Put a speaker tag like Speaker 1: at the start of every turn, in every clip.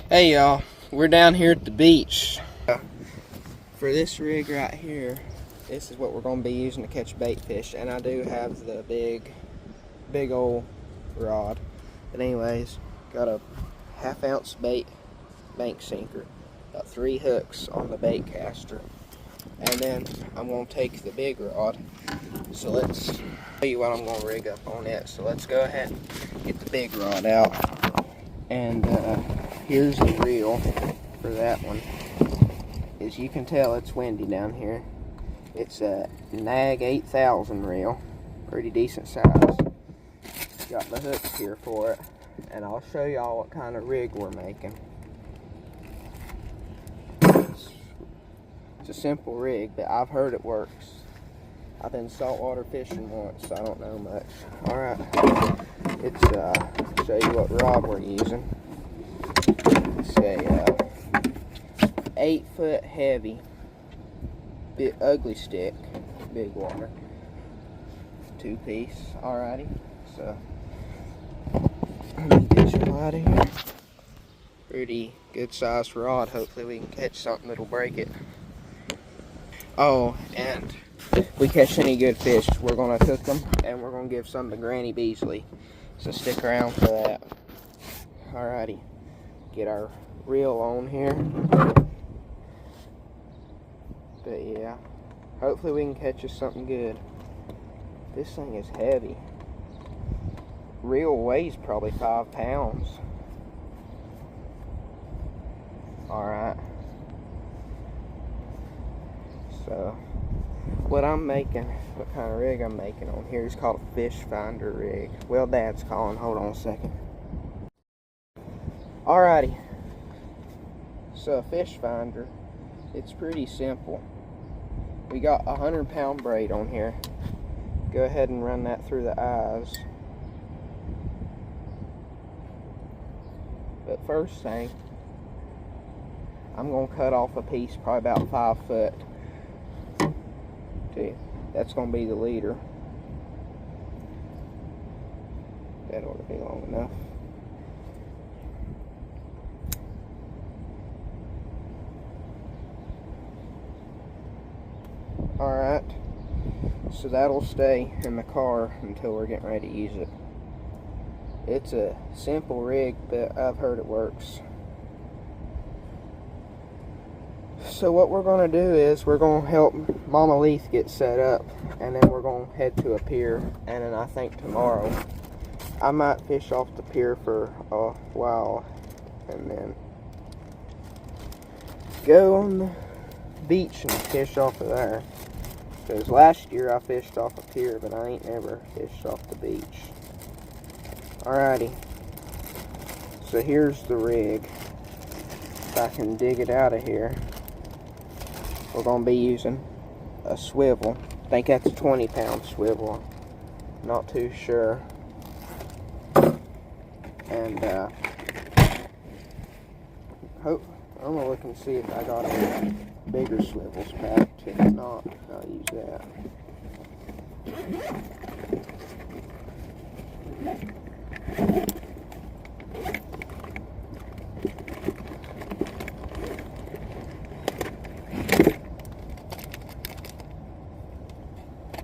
Speaker 1: Hey y'all, we're down here at the beach. For this rig right here, this is what we're going to be using to catch bait fish, and I do have the big old rod. But anyways, got a 1/2 ounce bait bank sinker, got 3 hooks on the bait caster, and then I'm going to take the big rod. So let's show you what I'm going to rig up on it. So let's go ahead and get the big rod out, and here's the reel for that one. As you can tell, it's windy down here. It's a Nag 8000 reel, pretty decent size. Got the hooks here for it, and I'll show y'all what kind of rig we're making. It's a simple rig, but I've heard it works. I've been saltwater fishing once, so I don't know much. Alright, it's show you what rod we're using. It's a 8-foot heavy, bit ugly stick, big water, 2-piece. Alrighty, so let me get you out of here. Pretty good sized rod. Hopefully we can catch something that'll break it. Oh, and if we catch any good fish, we're gonna cook them, and we're gonna give some to Granny Beasley. So stick around for that. Alrighty, get our reel on here. But yeah, hopefully we can catch us something good. This thing is heavy. Reel weighs probably 5 pounds. Alright. So, what I'm making, what kind of rig I'm making on here is called a fish finder rig. Well, Dad's calling. Hold on a second. Alrighty. So, a fish finder, it's pretty simple. We got a 100-pound braid on here. Go ahead and run that through the eyes. But first thing, I'm going to cut off a piece probably about 5 foot. See, that's going to be the leader. That ought to be long enough. Alright, so that'll stay in the car until we're getting ready to use it. It's a simple rig, but I've heard it works. So what we're going to do is we're going to help Mama Leith get set up, and then we're going to head to a pier, and then I think tomorrow I might fish off the pier for a while and then go on the beach and fish off of there. Because last year I fished off a pier, but I ain't never fished off the beach. Alrighty. So here's the rig. If I can dig it out of here. We're going to be using a swivel. I think that's a 20-pound swivel. Not too sure. And I'm going to look and see if I got any bigger swivels packed. If not, I'll use that.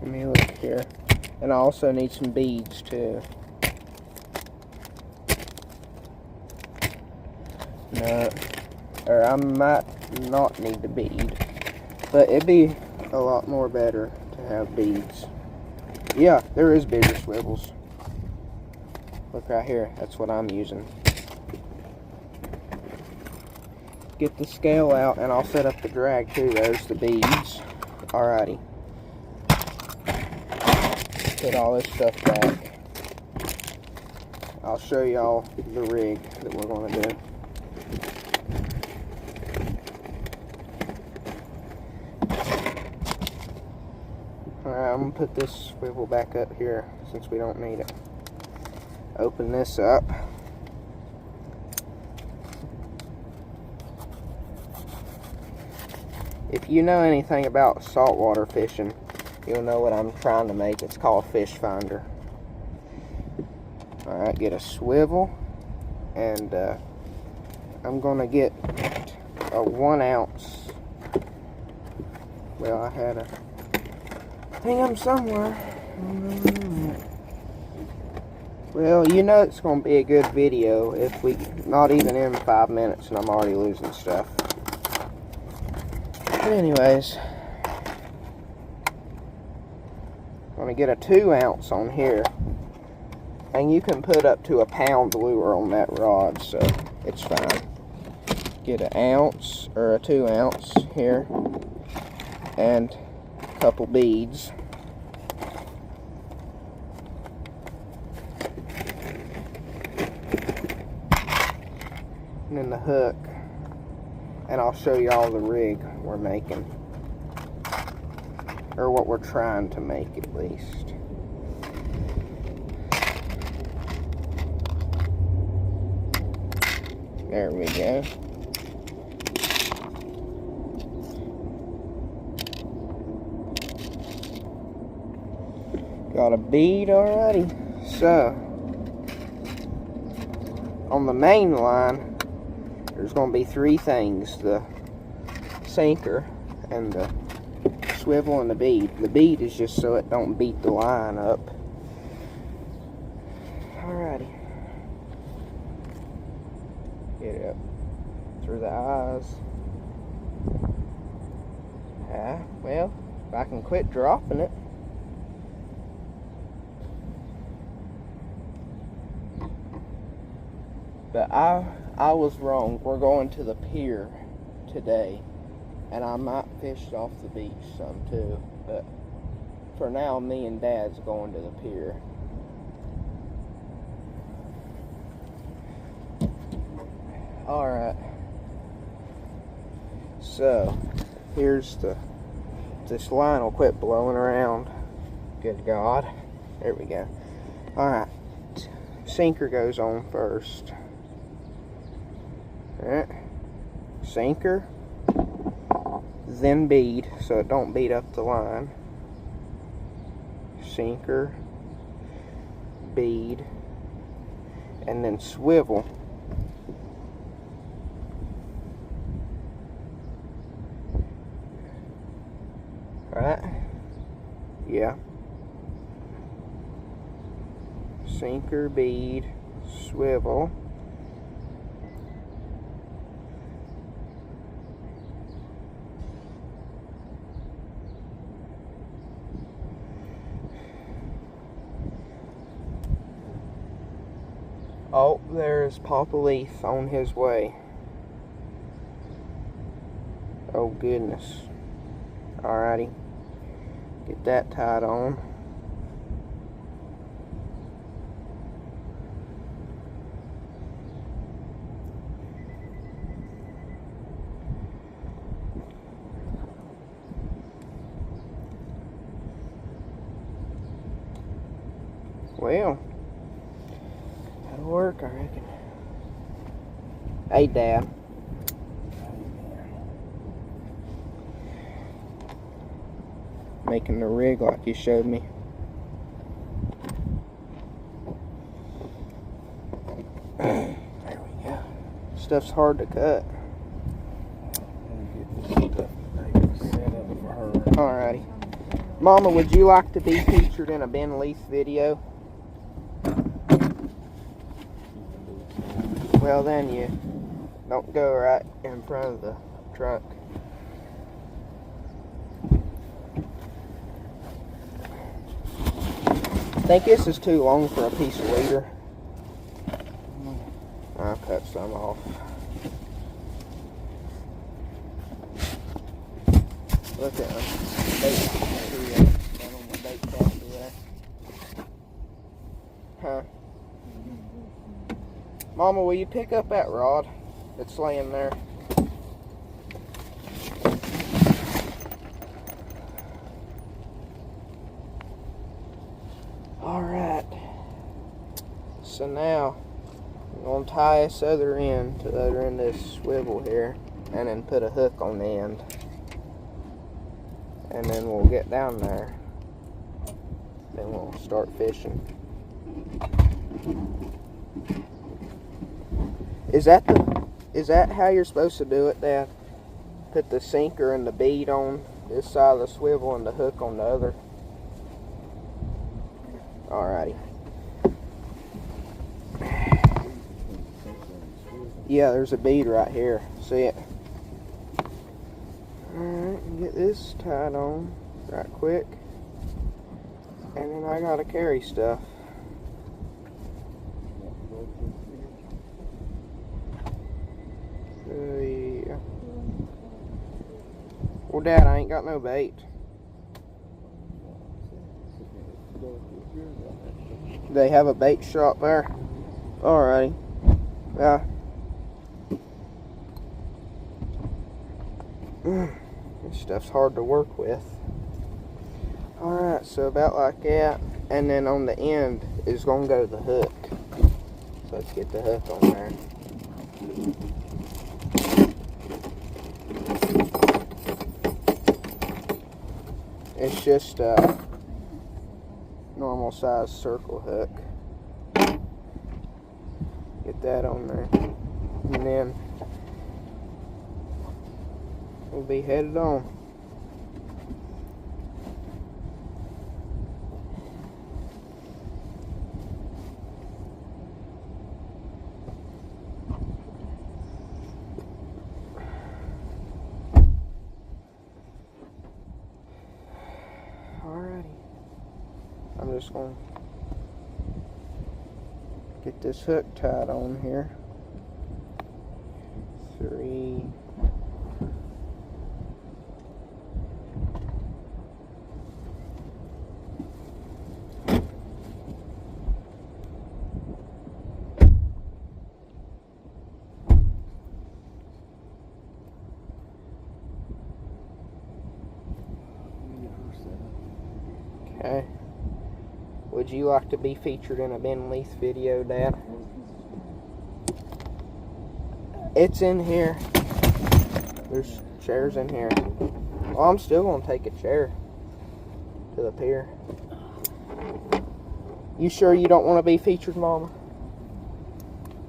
Speaker 1: Let me look here. And I also need some beads too. No, or I might not need the bead, but it'd be a lot more better to have beads. Yeah, there is bigger swivels. Look right here, that's what I'm using. Get the scale out, and I'll set up the drag too. There's the beads. Alrighty. Put all this stuff back. I'll show y'all the rig that we're going to do. Alright, I'm going to put this swivel back up here since we don't need it. Open this up. If you know anything about saltwater fishing, you'll know what I'm trying to make. It's called a fish finder. Alright, get a swivel, and I'm gonna get a 1 ounce. Well, I had a thing somewhere. Well, you know it's gonna be a good video if we, not even in 5 minutes and I'm already losing stuff. But anyways, I'm gonna get a 2 ounce on here. And you can put up to a pound lure on that rod, so it's fine. Get an ounce or a 2 ounce here, and a couple beads. And then the hook. And I'll show you all the rig we're making. Or what we're trying to make at least. There we go. Got a bead already. So, on the main line, there's going to be 3 things. The sinker and the swivel and the bead. The bead is just so it don't beat the line up. Alrighty. Get it up through the eyes. Well, if I can quit dropping it. But I was wrong. We're going to the pier today. And I might fish off the beach some too. But for now, me and Dad's going to the pier. Alright, so here's this line will quit blowing around. Good God. There we go. Alright, sinker goes on first. Alright, sinker, then bead so it don't beat up the line. Sinker, bead, and then swivel. Right? Yeah. Sinker, bead, swivel. Oh, there's Papa Leaf on his way. Oh goodness. Alrighty. Get that tied on. Well, that'll work, I reckon. Hey, Dad. Making the rig like you showed me. There we go. Stuff's hard to cut. Alrighty. Mama, would you like to be featured in a Ben Leith video? Well, then you don't go right in front of the truck. I think this is too long for a piece of leader. I'll cut some off. Look at them. Down on the bait caster there. Huh? Mama, will you pick up that rod that's laying there? Alright. So now, I'm going to tie this other end to the other end of this swivel here, and then put a hook on the end. And then we'll get down there. Then we'll start fishing. Is that Is that how you're supposed to do it, Dad? Put the sinker and the bead on this side of the swivel and the hook on the other? Alrighty. Yeah, there's a bead right here. See it? Alright, get this tied on right quick. And then I gotta carry stuff. Yeah. Well, Dad, I ain't got no bait. They have a bait shop there. Alrighty. Yeah. This stuff's hard to work with. Alright, so about like that. And then on the end is going to go the hook. So let's get the hook on there. It's just a normal size circle hook. Get that on there. And then we'll be headed on. Alrighty. I'm just going to get this hook tied on here. 3. Okay. Would you like to be featured in a Ben Leith video, Dad? It's in here. There's chairs in here. Well, I'm still going to take a chair to the pier. You sure you don't want to be featured, Mama?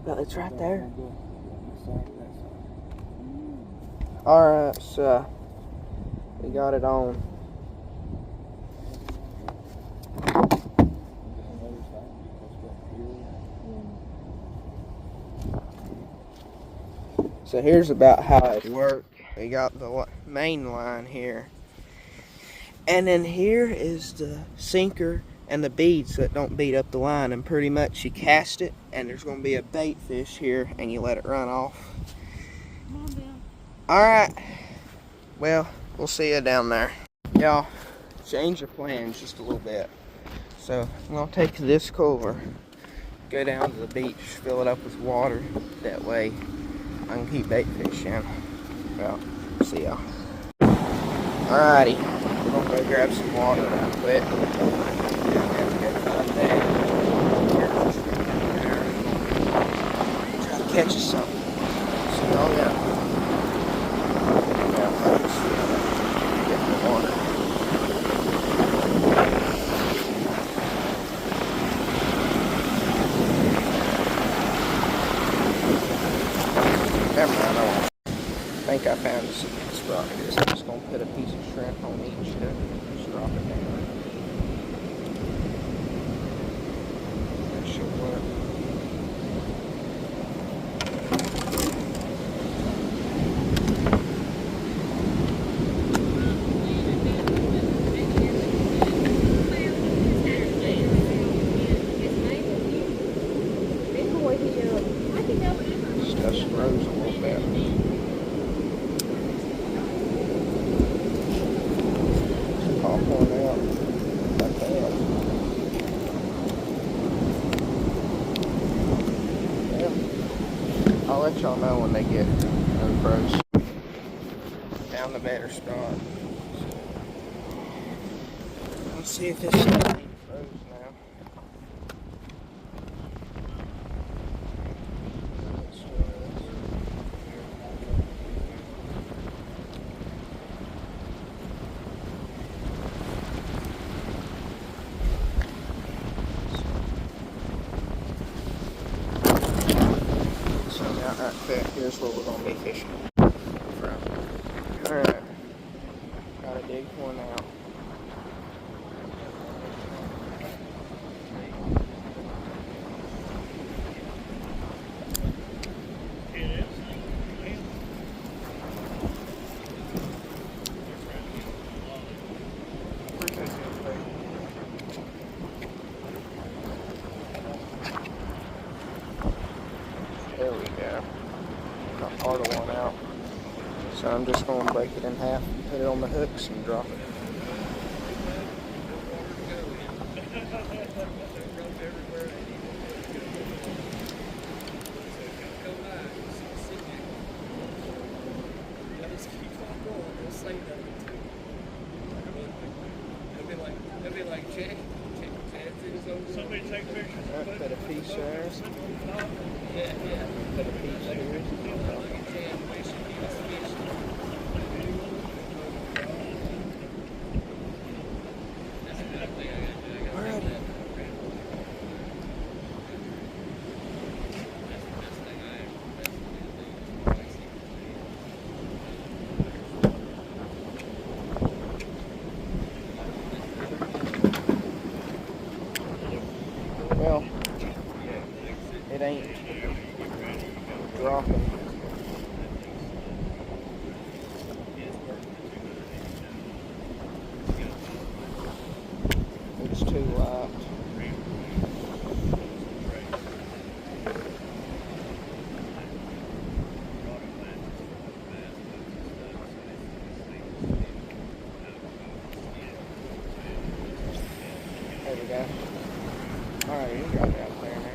Speaker 1: No, it's right there. Alright, so we got it on. So here's about how it works. We got the main line here. And then here is the sinker and the bead so it don't beat up the line. And pretty much you cast it and there's going to be a bait fish here and you let it run off. Alright. Well, we'll see you down there. Y'all, change of plans just a little bit. So I'm going to take this cooler, go down to the beach, fill it up with water. That way I can keep bait fishing. Well, see y'all. Alrighty, we're gonna go grab some water real quick. Try to catch us something. See y'all, yeah. Get the water. Never mind, I think I found a spot. I'm just going to put a piece of shrimp on each hook. Just drop it down. That should work. Stuff's froze a little bit. Pop one out like that. Yeah. I'll let y'all know when they get unfroze. Found the better spot. Let's see if this thing froze now. Right Okay, here's where we're gonna be fishing from. Alright, gotta dig one out. There we go. Got part of one out. So I'm just going to break it in half, put it on the hooks, and drop it.
Speaker 2: Somebody take pictures.
Speaker 1: Put a piece there.
Speaker 2: Yeah.
Speaker 1: Put a piece here. Well, it ain't dropping. It's too light. There we go. Alright, you got it out there now.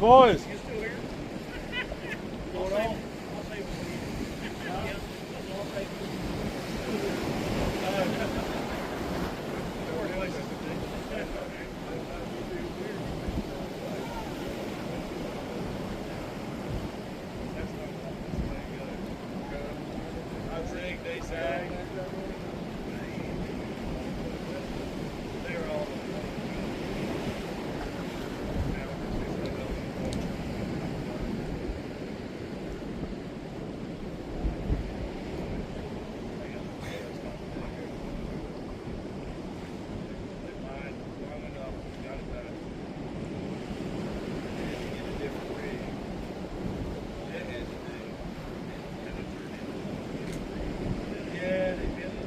Speaker 2: Boys. Yeah, they've been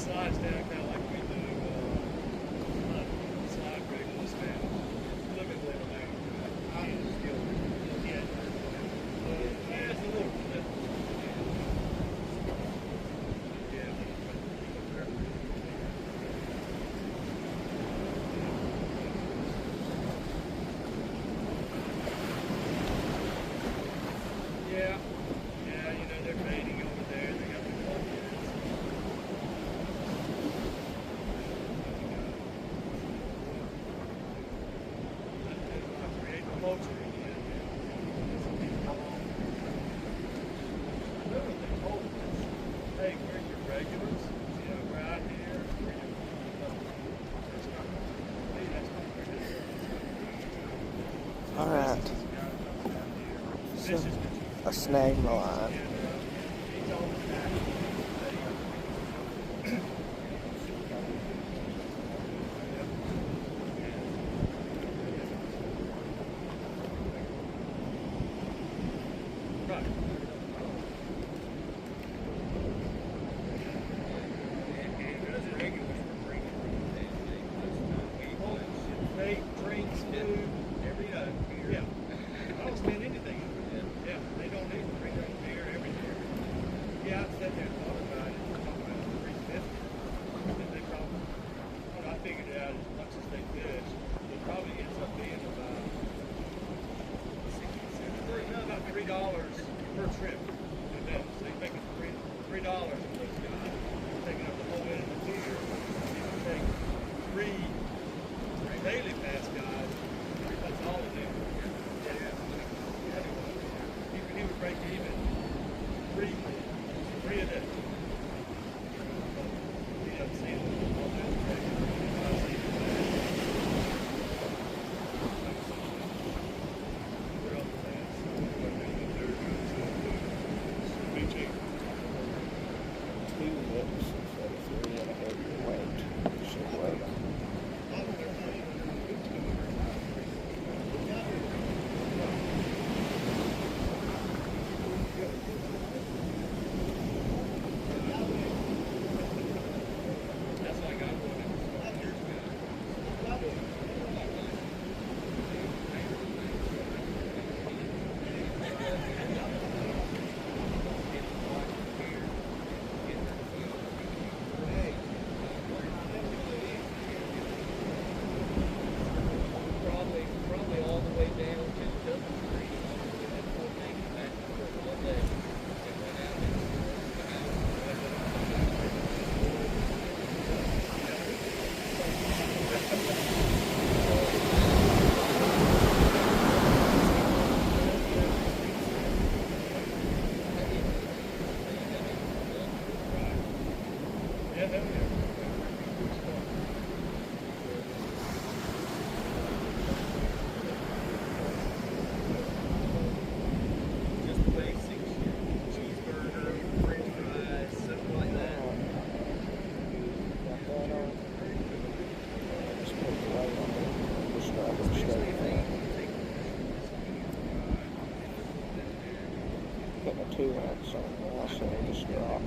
Speaker 2: slides down kind of like we do. Slide regular stand. Look at that there. Yeah, it's a little bit. Yeah, you know, they're baiting over there. They got the buckets. I create the culture again. Remember they told us, hey, we're your regulars. You know, right here. We're your, that's not, hey, that's not regular.
Speaker 1: All right.
Speaker 2: This is
Speaker 1: I snagged my line.
Speaker 2: Bait, drinks, food, every yeah. I don't spend anything. Yeah, they don't need drink beer, everything. Yeah, I sat there and thought about it. Talking about $350. And they probably, when I figured it out, as much as they fish, it probably ends up being about about $3 per trip. And then so you make it $3 for those guys. Taking up the whole end of the pier. You take three daily pass guys. That's all of them. He would break even three a day. He doesn't see it. All that probably all the way down to Dublin Street. And we'll take it back for all day. And went out yeah, hell yeah. Just basic cheeseburger, french fries, something like that.
Speaker 1: Put my 2 ounce on the last one, just drop.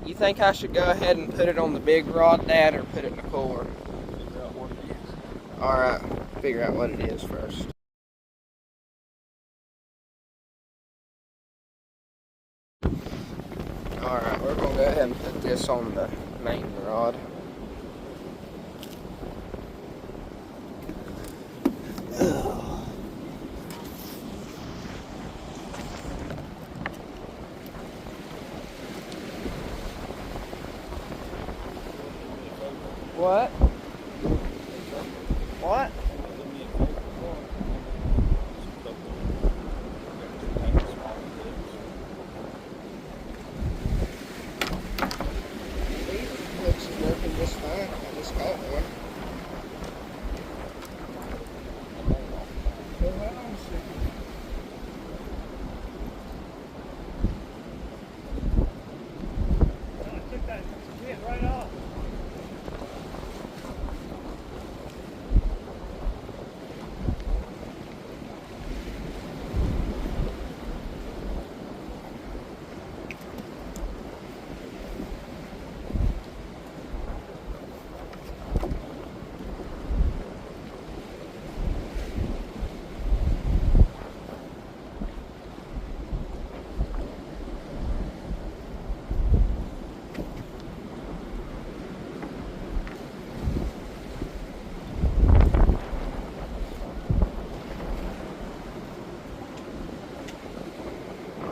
Speaker 1: You think I should go ahead and put it on the big rod, Dad, or put it in the cooler?
Speaker 2: Figure out what it is.
Speaker 1: Alright, figure out what it is first. Alright, we're going to go ahead and put this on the main rod. What? What? Looks working just fine. I just caught one.
Speaker 2: I took that shit right off.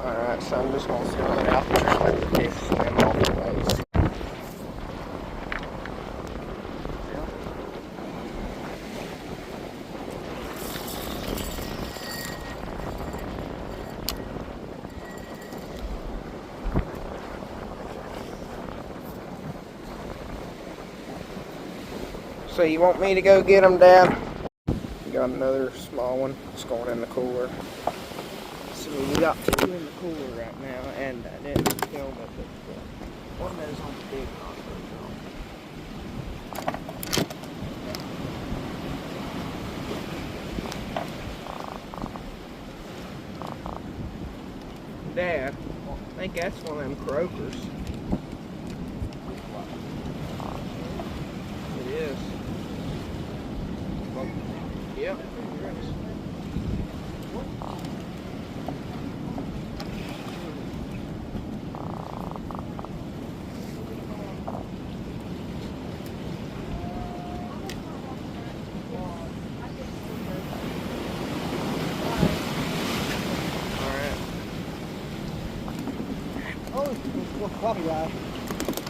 Speaker 1: Alright, so I'm just going to throw it out there and let the fish swim off the waves. So you want me to go get them, Dad? We got another small one. It's going in the cooler. So we got two in the cooler right now, and I didn't film it, but one is on the big rod. Dad, I think that's one of them croakers. It is. Yep.
Speaker 2: Oh, it's floppy ride.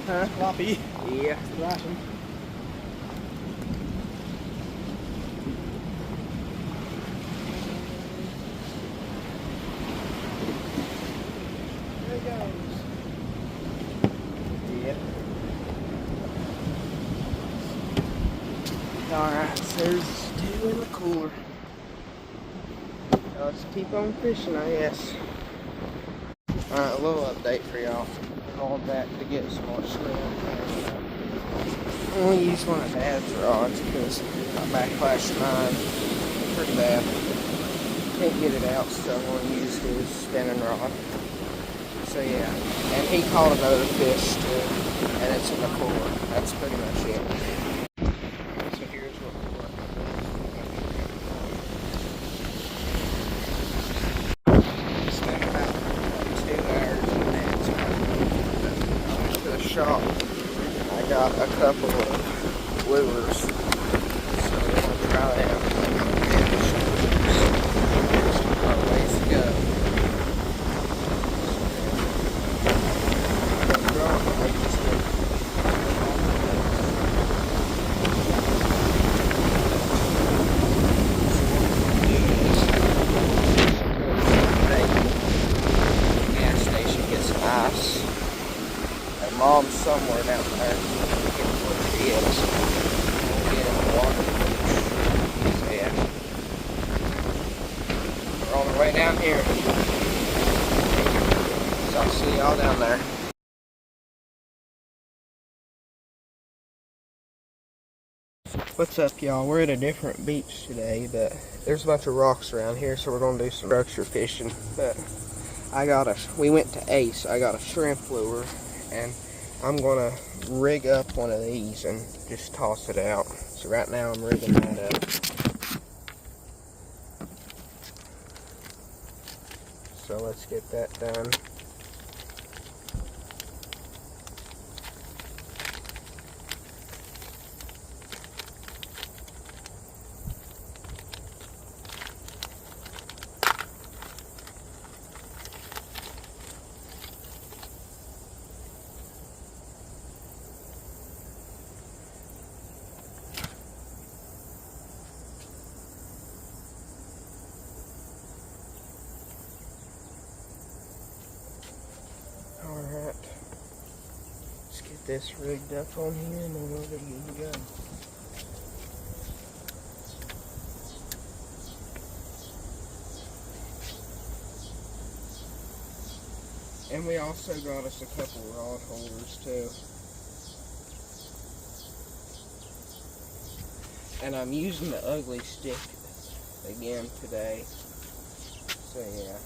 Speaker 1: Huh?
Speaker 2: Floppy.
Speaker 1: Yeah.
Speaker 2: Thrashing. There he goes.
Speaker 1: Yep. Alright, so there's two in the cooler. Let's keep on fishing, I guess. Alright, a little update for y'all. We're going back to get some more shrimp. I'm going to use one of Dad's rods because my backlash mine pretty bad. Can't get it out, so I'm going to use his spinning rod. So yeah, and he caught another fish too, and it's in the cooler. That's pretty much it. So here's what we're spent about 2 hours in that time. I went to the shop. I got a couple of lures, so we're gonna try them. There's a ways to go. Mom's somewhere down there. Get where she is. We'll get in the water. So yeah. We're on our way down here. So I'll see y'all down there. What's up, y'all? We're at a different beach today, but there's a bunch of rocks around here, so we're gonna do some structure fishing. But we went to Ace. I got a shrimp lure, and I'm gonna rig up one of these and just toss it out. So right now I'm rigging that up. So let's get that done. Alright, let's get this rigged up on here and then we'll get go. And we also got us a couple rod holders too. And I'm using the ugly stick again today. So yeah.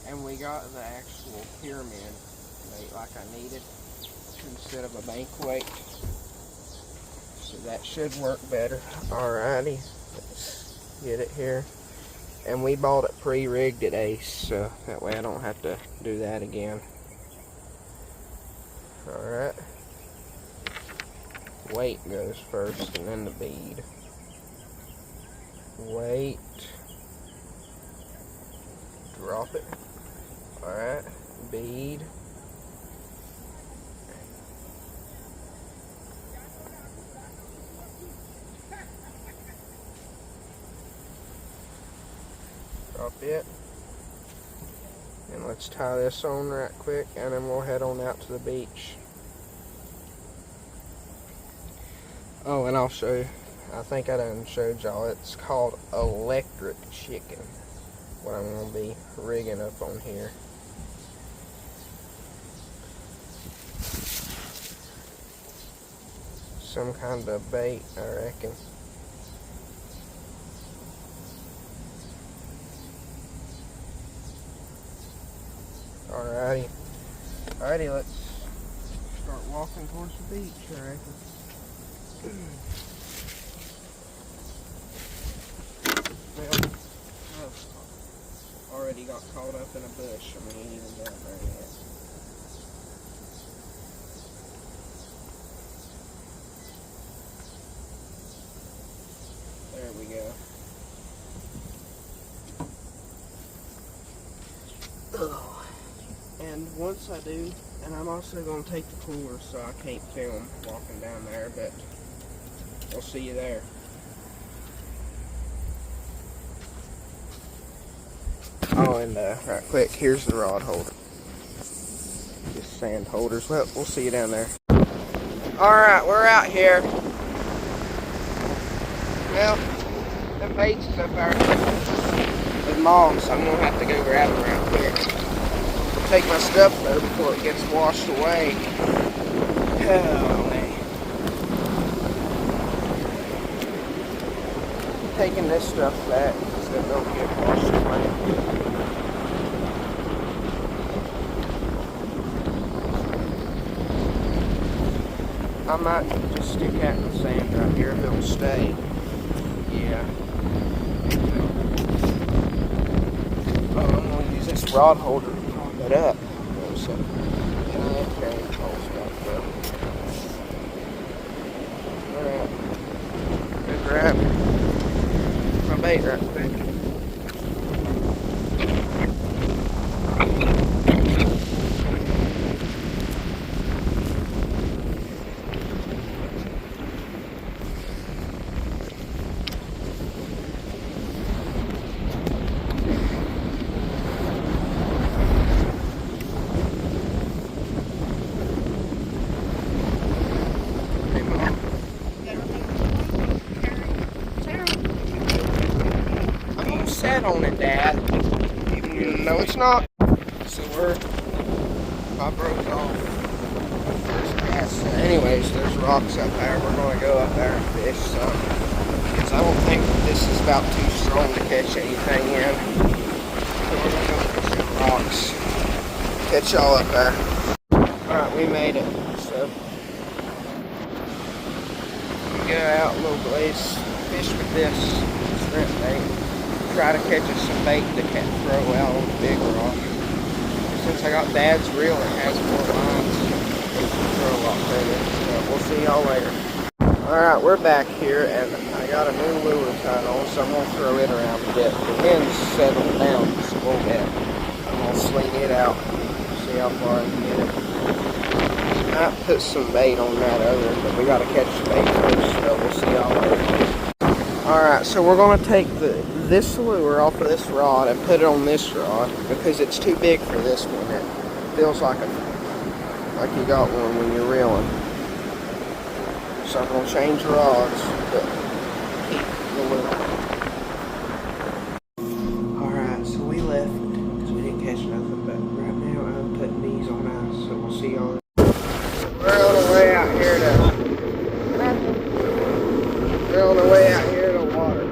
Speaker 1: And we got the actual pyramid weight like I needed instead of a bank weight. So that should work better. Alrighty, let's get it here. And we bought it pre-rigged at Ace, so that way I don't have to do that again. Alright. Weight goes first and then the bead. Weight. Drop it. Alright. Bead. Drop it. And let's tie this on right quick and then we'll head on out to the beach. Oh, and I'll show you. I think I done showed y'all. It's called electric chicken. What I'm going to be rigging up on here. Some kind of bait, I reckon. Alrighty. Alrighty, let's start walking towards the beach, I reckon. Well, I've already got caught up in a bush. I mean, even down there yet. There we go. Oh. And once I do, and I'm also going to take the cooler so I can't film walking down there, but we'll see you there. Oh, and right quick, here's the rod holder. Just sand holders. Well, we'll see you down there. Alright, we're out here. Well, the bait's is up there with Mom, so I'm going to have to go grab them real quick. Take my stuff though before it gets washed away. Oh man. Taking this stuff back so it don't get washed away. I might just stick that in the sand right here if it'll stay. Yeah. Oh, I'm going to use this rod holder to prop it up. So, okay, alright. Good grab. My bait right quick. On it, Dad. Even though it's not. So I broke off. Anyways, there's rocks up there. We're gonna go up there and fish some. because I don't think this is about too strong to catch anything in. So we're gonna go fish some rocks. Catch y'all up there. Alright, we made it. So we go out a little ways, fish with this shrimp bait. Try to catch us some bait that can't throw out on the big rock. Since I got Dad's reel, it has more lines. It can throw a lot further. So we'll see y'all later. Alright, we're back here and I got a new lure tied on, so I'm going to throw it around a bit. The wind's settled down just a little bit. I'm going to sling it out, see how far I can get it. Might put some bait on that other, but we got to catch the bait first, so we'll see y'all later. Alright, so we're going to take this lure off of this rod and put it on this rod because it's too big for this one. It feels like you got one when you're reeling. So I'm going to change rods, but keep the lure. Alright, so we left because we didn't catch nothing, but right now I'm putting these on ice, so we'll see y'all. We're on the way out here to water.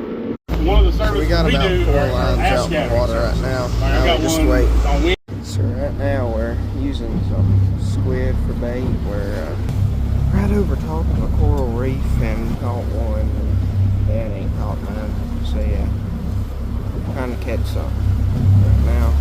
Speaker 2: One of the services
Speaker 1: we got about 4 lines out in the water right now. Now we just wait. So right now we're using some squid for bait. We're right over top of a coral reef and caught one. And Dad ain't caught none. So yeah, trying to catch some right now.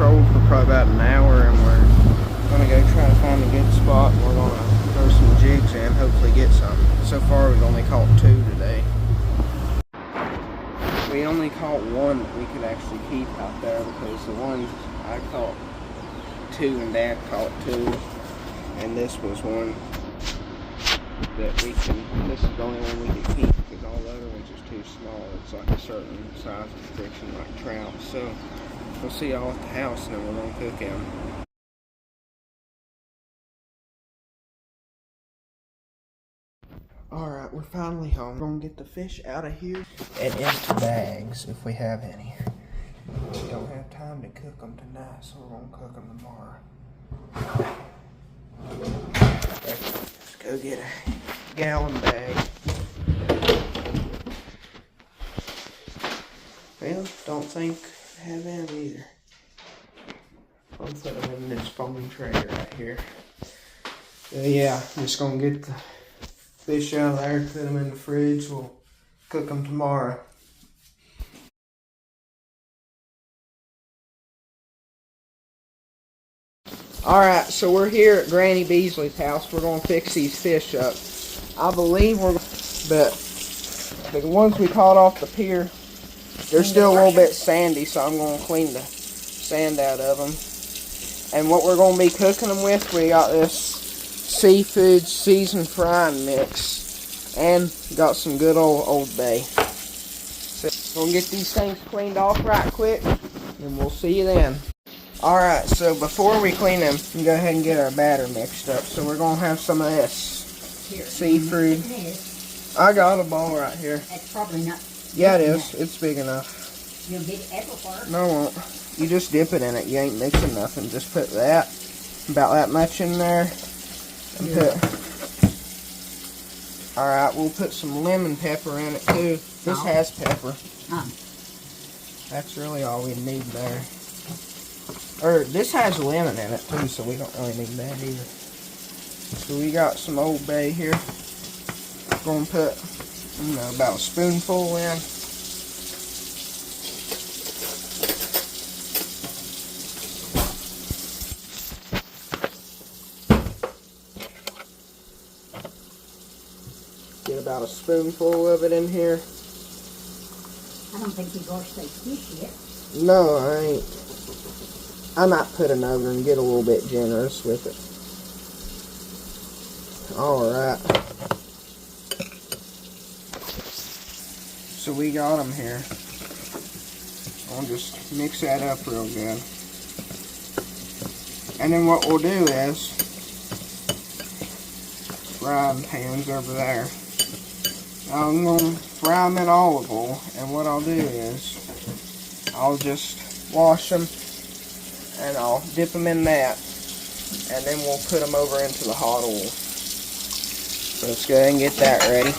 Speaker 1: For probably about an hour, and we're gonna go try to find a good spot, and we're gonna throw some jigs in, hopefully get some. So far we've only caught 2 today. We only caught 1 that we could actually keep out there because the ones I caught 2 and Dad caught 2, and this was one that this is the only one we could keep because all the other ones are too small. It's like a certain size of fish, like trout. So we'll see y'all at the house and then we're going to cook them. Alright, we're finally home. We're going to get the fish out of here and into bags if we have any. We don't have time to cook them tonight, so we're going to cook them tomorrow. Let's go get a gallon bag. Well, don't think I have them either. I'll put them in this foaming tray right here. Yeah, I'm just gonna get the fish out of there, put them in the fridge. We'll cook them tomorrow. Alright, so we're here at Granny Beasley's house. We're gonna fix these fish up. I believe but the ones we caught off the pier, they're still a little bit sandy, so I'm gonna clean the sand out of them. And what we're gonna be cooking them with, we got this seafood seasoned frying mix, and got some good old bay. So we're gonna get these things cleaned off right quick, and we'll see you then. Alright, so before we clean them, we go ahead and get our batter mixed up. So we're gonna have some of this seafood. I got a bowl right here.
Speaker 3: That's probably not
Speaker 1: Yeah, it is. It's big enough.
Speaker 3: You gonna get it everywhere?
Speaker 1: No, I won't. You just dip it in it. You ain't mixing nothing. Just put that, about that much in there. And alright, we'll put some lemon pepper in it too. This has pepper. That's really all we need there. Or, this has lemon in it too, so we don't really need that either. So we got some Old Bay here. Gonna put, about a spoonful in. Get about a spoonful of it in here.
Speaker 3: I don't think you washed those fish yet.
Speaker 1: No, I ain't. I might put another and get a little bit generous with it. Alright. So we got them here. I'll just mix that up real good. And then what we'll do is frying pans over there. I'm going to fry them in olive oil, and what I'll do is I'll just wash them and I'll dip them in that, and then we'll put them over into the hot oil. So let's go ahead and get that ready.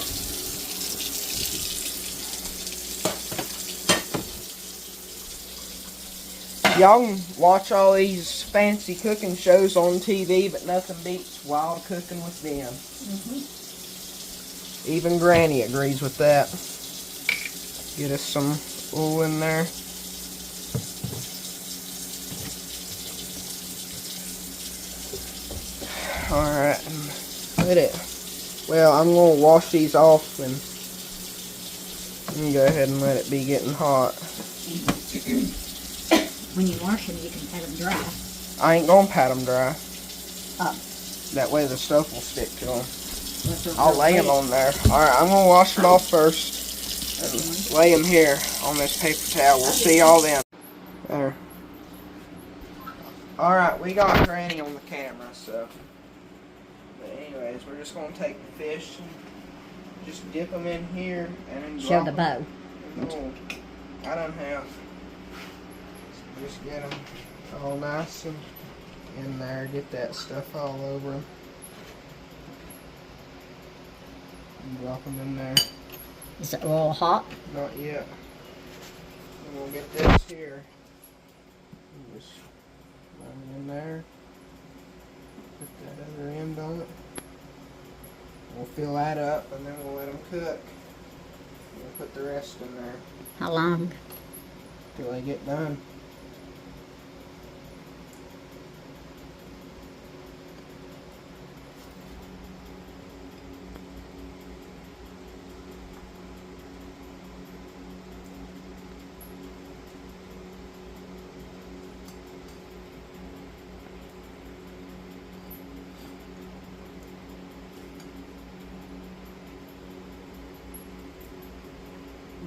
Speaker 1: Y'all can watch all these fancy cooking shows on TV, but nothing beats wild cooking with them. Even Granny agrees with that. Get us some oil in there. Alright, let it. Well, I'm going to wash these off and go ahead and let it be getting hot.
Speaker 3: When you wash them, you can pat them dry.
Speaker 1: I ain't going to pat them dry.
Speaker 3: Oh.
Speaker 1: That way the stuff will stick to them. I'll lay them on there. Alright, I'm going to wash them off first and lay them here on this paper towel. We'll see y'all then. There. Alright, we got Granny on the camera, so. But anyways, we're just going to take the fish and just dip them in here and then
Speaker 3: show the bow.
Speaker 1: I don't have. Just get them all nice and in there. Get that stuff all over them. And drop them in there.
Speaker 3: Is it all hot?
Speaker 1: Not yet. And we'll get this here. And just run it in there. Put that other end on it. We'll fill that up and then we'll let them cook. We'll put the rest in there.
Speaker 3: How long?
Speaker 1: Till they get done.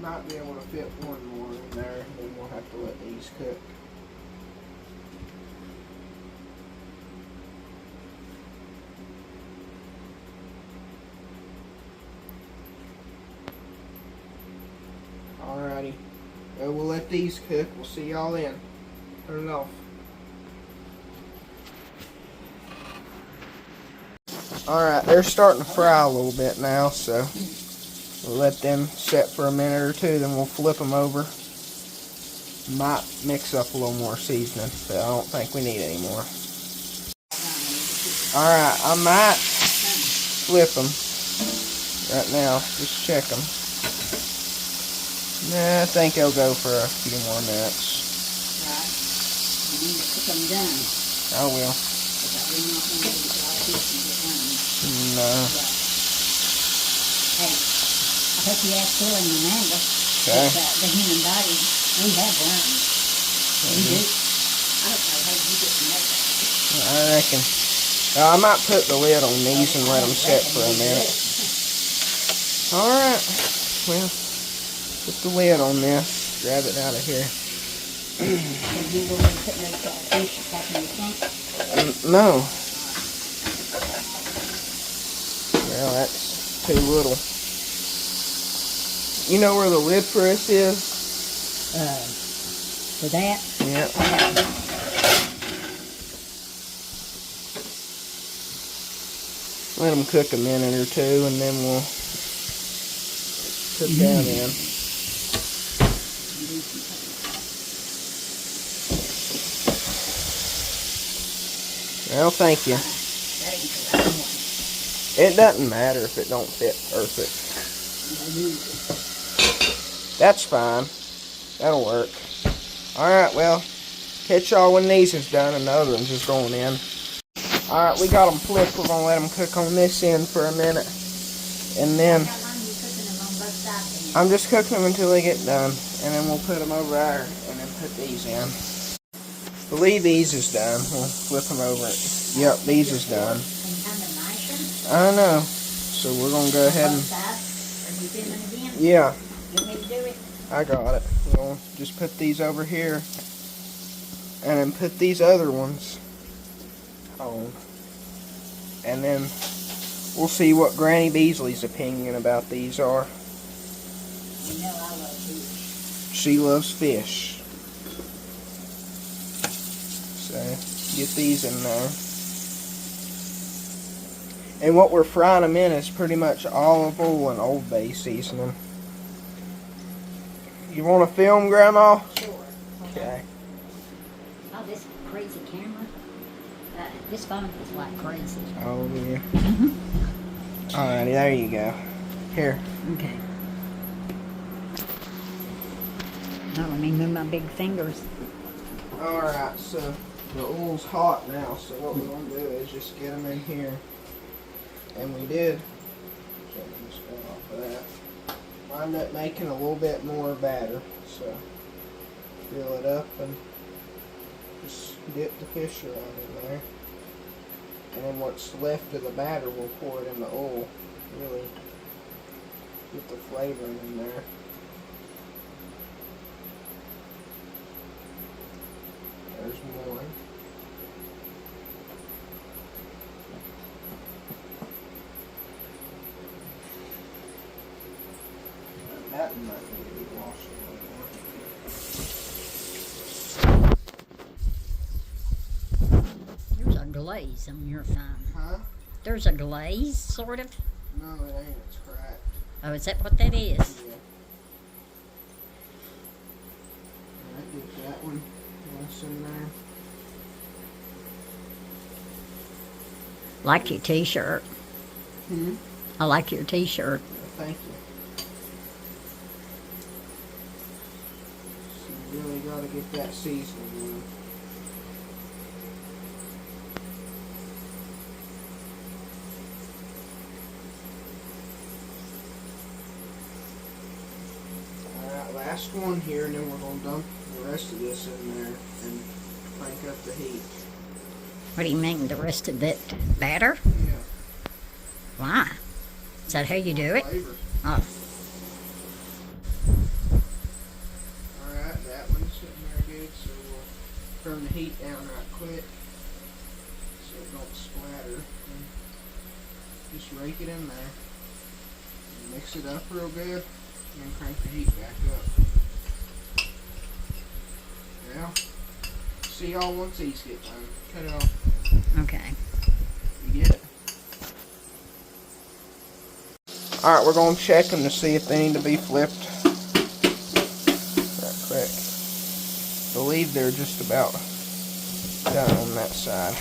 Speaker 1: Might be able to fit one more in there, then we'll have to let these cook. Alrighty. Well, we'll let these cook. We'll see y'all then. Turn it off. Alright, they're starting to fry a little bit now, so we'll let them set for a minute or two, then we'll flip them over. Might mix up a little more seasoning, but I don't think we need any more. Alright, I might flip them right now. Just check them. Nah, I think they'll go for a few more minutes.
Speaker 3: Right. You need to cook them done.
Speaker 1: I will.
Speaker 3: Because I do not want these dry fish to get done.
Speaker 1: No.
Speaker 3: Yeah. Hey, I hope you asked Phil and Amanda.
Speaker 1: Okay.
Speaker 3: The human body, we have worms. We do. I don't know how you get to know that.
Speaker 1: I reckon. I might put the lid on these and let them set for a minute. Alright. Well, put the lid on this. Grab it out of here.
Speaker 3: Can you go and put those fish back in the tank?
Speaker 1: No. Well, that's too little. You know where the lid for this is?
Speaker 3: For that?
Speaker 1: Yeah. Let them cook a minute or two, and then we'll put that in. Well, thank you. It doesn't matter if it don't fit perfect. That's fine. That'll work. Alright, well, catch y'all when these is done and the other one's just going in. Alright, we got them flipped. We're going to let them cook on this end for a minute. And then I'm just cooking them until they get done. And then we'll put them over there and then put these in. I believe these is done. We'll flip them over. Yep, these is done. I know. So we're going to go ahead and... Yeah. I got it. We'll just put these over here. And then put these other ones on. And then we'll see what Granny Beasley's opinion about these are.
Speaker 3: You know I love fish.
Speaker 1: She loves fish. So, get these in there. And what we're frying them in is pretty much olive oil and Old Bay seasoning. You want to film, Grandma?
Speaker 3: Sure.
Speaker 1: Okay.
Speaker 3: Oh, this crazy camera. This phone is like crazy.
Speaker 1: Oh, yeah. Alrighty, there you go. Here.
Speaker 3: Okay. Now let me move my big fingers.
Speaker 1: Alright, so the oil's hot now, so what we're going to do is just get them in here. And we did. So I'm just going off of that. Wind up making a little bit more batter, so fill it up and just dip the fish around in there. And then what's left of the batter, we'll pour it in the oil. Really get the flavor in there. There's one. That might need to be washed a little more.
Speaker 3: There's a glaze on your phone.
Speaker 1: Huh?
Speaker 3: There's a glaze, sort of.
Speaker 1: No, it ain't. It's cracked.
Speaker 3: Oh, is that what that is?
Speaker 1: Yeah. Alright, get that one nice in there.
Speaker 3: Like your t-shirt.
Speaker 1: Hmm?
Speaker 3: I like your t-shirt.
Speaker 1: Thank you. So you really got to get that seasoning in. Alright, last one here, and then we're going to dump the rest of this in there and crank up the heat.
Speaker 3: What do you mean, the rest of that batter?
Speaker 1: Yeah.
Speaker 3: Why? Is that how you do it?
Speaker 1: Flavor.
Speaker 3: Oh.
Speaker 1: Alright, that one's sitting there good, so we'll turn the heat down right quick so it don't splatter. And just rake it in there. And mix it up real good, and then crank the heat back up. Well, see y'all once these get done. Cut it off.
Speaker 3: Okay.
Speaker 1: You get it? Alright, we're going to check them to see if they need to be flipped. Right quick. I believe they're just about done on that side.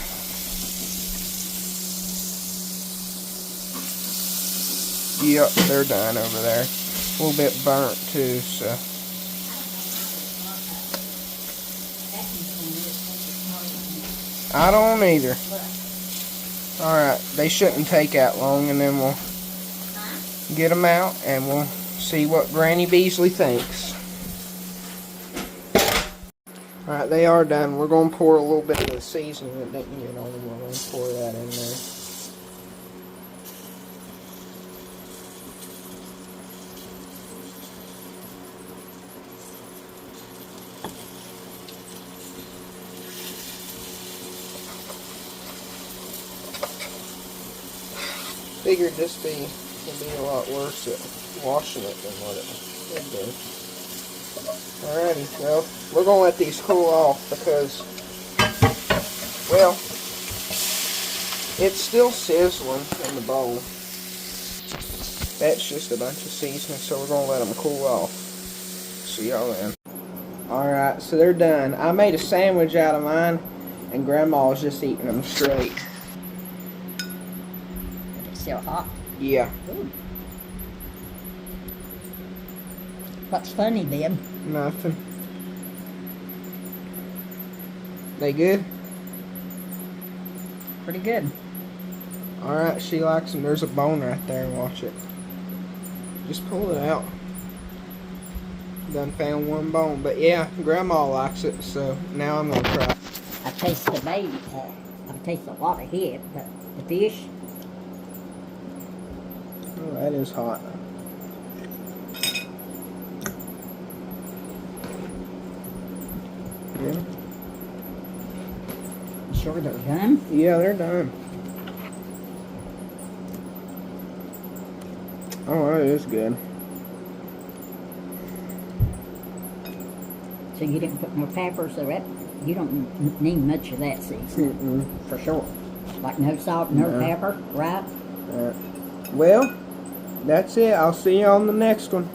Speaker 1: Yep, they're done over there. A little bit burnt too, so. I don't either. Alright, they shouldn't take that long, and then we'll get them out and we'll see what Granny Beasley thinks. Alright, they are done. We're going to pour a little bit of the seasoning that didn't get on them. We're going to pour that in there. Figured this would be a lot worse at washing it than what it Alrighty, well, we're gonna let these cool off because, well, it's still sizzling in the bowl. That's just a bunch of seasoning, so we're gonna let them cool off. See y'all then. Alright, so they're done. I made a sandwich out of mine, and Grandma's just eating them straight.
Speaker 3: It's still hot.
Speaker 1: Yeah.
Speaker 3: Ooh. What's funny, Ben?
Speaker 1: Nothing. They good?
Speaker 3: Pretty good.
Speaker 1: Alright, she likes them. There's a bone right there. Watch it. Just pull it out. Done found one bone. But yeah, Grandma likes it, so now I'm gonna try.
Speaker 3: I taste the bait. I taste a lot of head, but the fish.
Speaker 1: Oh, that is hot. Yeah.
Speaker 3: You sure they're done?
Speaker 1: Yeah, they're done. Oh, that is good.
Speaker 3: So you didn't put more pepper, so that you don't need much of that seasoning, for sure. Like no salt, no pepper, right?
Speaker 1: Well, that's it. I'll see you on the next one.